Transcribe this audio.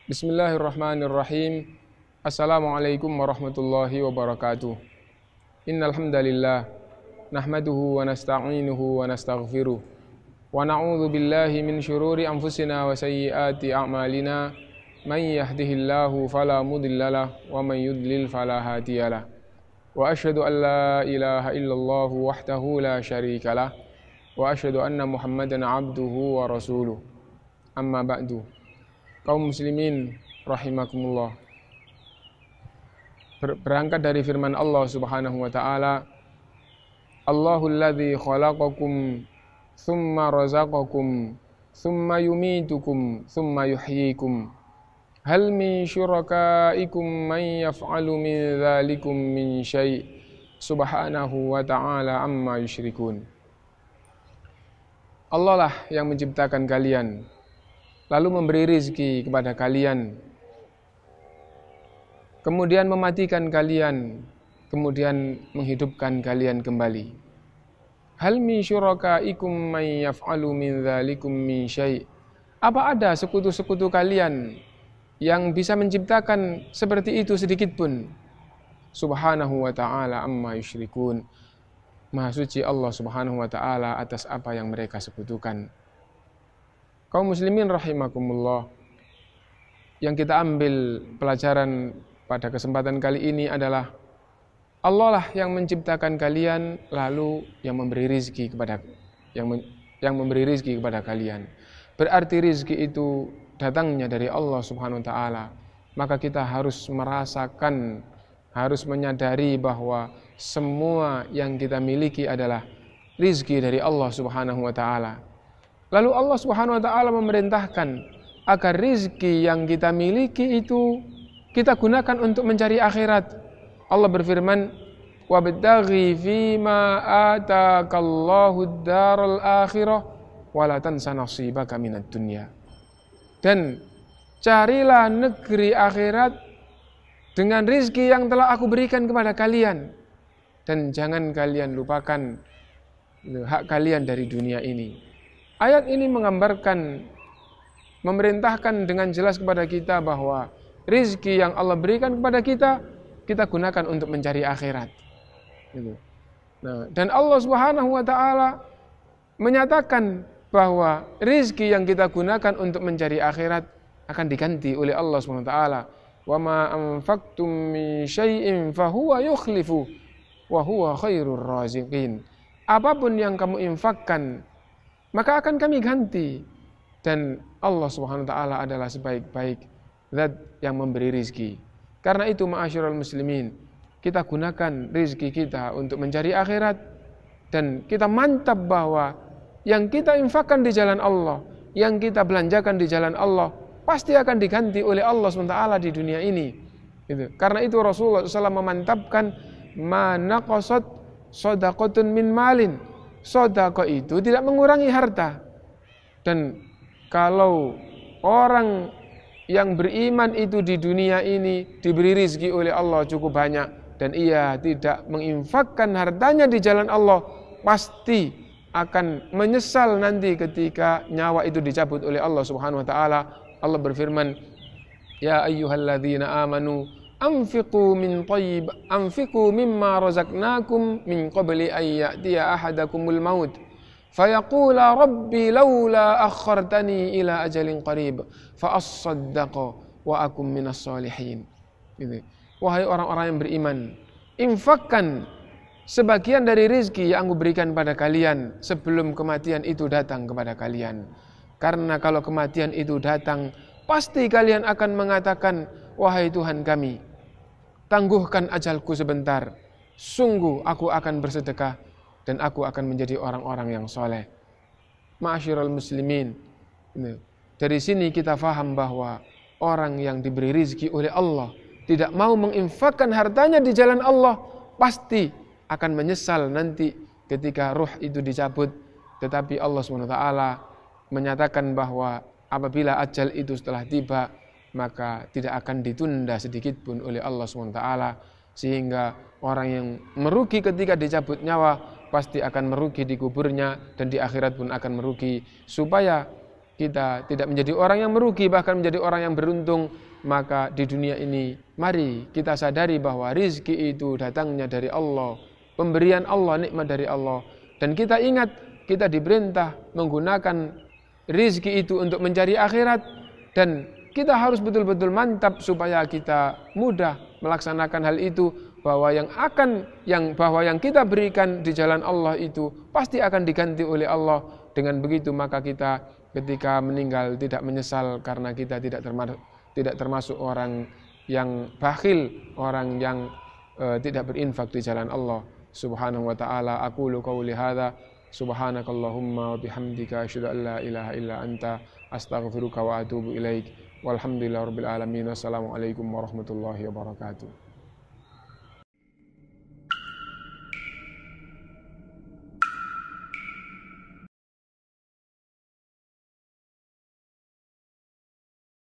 Bismillahirrahmanirrahim. Assalamualaikum warahmatullahi wabarakatuh. Innal hamdalillah nahmaduhu wa nasta'inuhu wa nastaghfiruh wa na'udzu billahi min syururi anfusina wa sayyiati a'malina. May yahdihillahu fala mudhillalah wa may yudlil fala hadiyalah. Wa asyhadu an la ilaha illallah wahdahu la syarikalah wa asyhadu anna Muhammadan abduhu wa rasuluh. Amma ba'du. Kaum muslimin rahimakumullah. Berangkat dari firman Allah Subhanahu wa taala, Allahul ladzi khalaqakum tsumma razaqakum tsumma yumitukum tsumma yuhyikum. Hal min syurakaikum man yaf'alu min dzalikum min syai' subhanahu wa ta'ala amma yusyrikun. Allah lah yang menciptakan kalian, lalu memberi rizki kepada kalian, kemudian mematikan kalian, kemudian menghidupkan kalian kembali. Hal min syurakaikum may yaf'alu min dzalikum min syai'. Apa ada sekutu-sekutu kalian yang bisa menciptakan seperti itu sedikit pun? Subhanahu wa ta'ala amma yusyrikun. Maha suci Allah Subhanahu wa ta'ala atas apa yang mereka sekutukan. Kaum muslimin rahimakumullah, yang kita ambil pelajaran pada kesempatan kali ini adalah Allah lah yang menciptakan kalian, lalu yang memberi rizki kepada memberi rizki kepada kalian. Berarti rizki itu datangnya dari Allah Subhanahu wa ta'ala. Maka kita harus merasakan, harus menyadari bahwa semua yang kita miliki adalah rizki dari Allah Subhanahu wa ta'ala. Lalu Allah Subhanahu wa ta'ala memerintahkan agar rizki yang kita miliki itu kita gunakan untuk mencari akhirat. Allah berfirman, "Wabtaghi fima atakallahu ad-daral akhirah wa la tansa nasibaka minad dunya." Dan carilah negeri akhirat dengan rizki yang telah aku berikan kepada kalian, dan jangan kalian lupakan hak kalian dari dunia ini. Ayat ini menggambarkan, memerintahkan dengan jelas kepada kita bahwa rizki yang Allah berikan kepada kita, kita gunakan untuk mencari akhirat. Dan Allah Subhanahu wa ta'ala menyatakan bahwa rizki yang kita gunakan untuk mencari akhirat akan diganti oleh Allah Subhanahu wa ta'ala. Wa ma anfaqtum min syai'in fahuwa yukhlifu wa huwa khairur raziqin. Apapun yang kamu infakkan, maka akan kami ganti, dan Allah Subhanahu wa ta'ala adalah sebaik-baik zat yang memberi rizki. Karena itu ma'asyiral muslimin, kita gunakan rizki kita untuk mencari akhirat, dan kita mantap bahwa yang kita infakkan di jalan Allah, yang kita belanjakan di jalan Allah, pasti akan diganti oleh Allah Subhanahu wa ta'ala di dunia ini. Karena itu Rasulullah SAW memantapkan, ma naqasat shadaqatun min malin. Sedekah itu tidak mengurangi harta. Dan kalau orang yang beriman itu di dunia ini diberi rizki oleh Allah cukup banyak, dan ia tidak menginfakkan hartanya di jalan Allah, pasti akan menyesal nanti ketika nyawa itu dicabut oleh Allah Subhanahu wa ta'ala. Allah berfirman, ya ayyuhalladzina amanu anfiqu mimma razaqnakum min qabli an ya'tiya ahadakumul maut fayaqula rabbi laula akhartani ila ajalin qarib fa asaddaqa wa akum minas solihin. Wahai orang-orang yang beriman, infakkan sebagian dari rizki yang aku berikan pada kalian sebelum kematian itu datang kepada kalian. Karena kalau kematian itu datang, pasti kalian akan mengatakan, wahai Tuhan kami, tangguhkan ajalku sebentar, sungguh aku akan bersedekah dan aku akan menjadi orang-orang yang soleh. Ma'asyiral muslimin, dari sini kita faham bahwa orang yang diberi rizki oleh Allah tidak mau menginfakkan hartanya di jalan Allah, pasti akan menyesal nanti ketika ruh itu dicabut. Tetapi Allah SWT menyatakan bahwa apabila ajal itu setelah tiba, maka tidak akan ditunda sedikit pun oleh Allah SWT, sehingga orang yang merugi ketika dicabut nyawa pasti akan merugi di kuburnya, dan di akhirat pun akan merugi. Supaya kita tidak menjadi orang yang merugi, bahkan menjadi orang yang beruntung, maka di dunia ini mari kita sadari bahwa rizki itu datangnya dari Allah, pemberian Allah, nikmat dari Allah. Dan kita ingat, kita diperintah menggunakan rizki itu untuk mencari akhirat, dan kita harus betul-betul mantap supaya kita mudah melaksanakan hal itu, bahwa yang kita berikan di jalan Allah itu pasti akan diganti oleh Allah. Dengan begitu maka kita ketika meninggal tidak menyesal karena kita tidak termasuk orang yang bakhil, orang yang tidak berinfak di jalan Allah Subhanahu wa taala. Aqulu qouli hadza subhanakallahumma wa bihamdika asyhadu an la ilaha illa anta astaghfiruka wa atubu ilaik. Walhamdulillahirabbil alamin. Wassalamualaikum warahmatullahi wabarakatuh.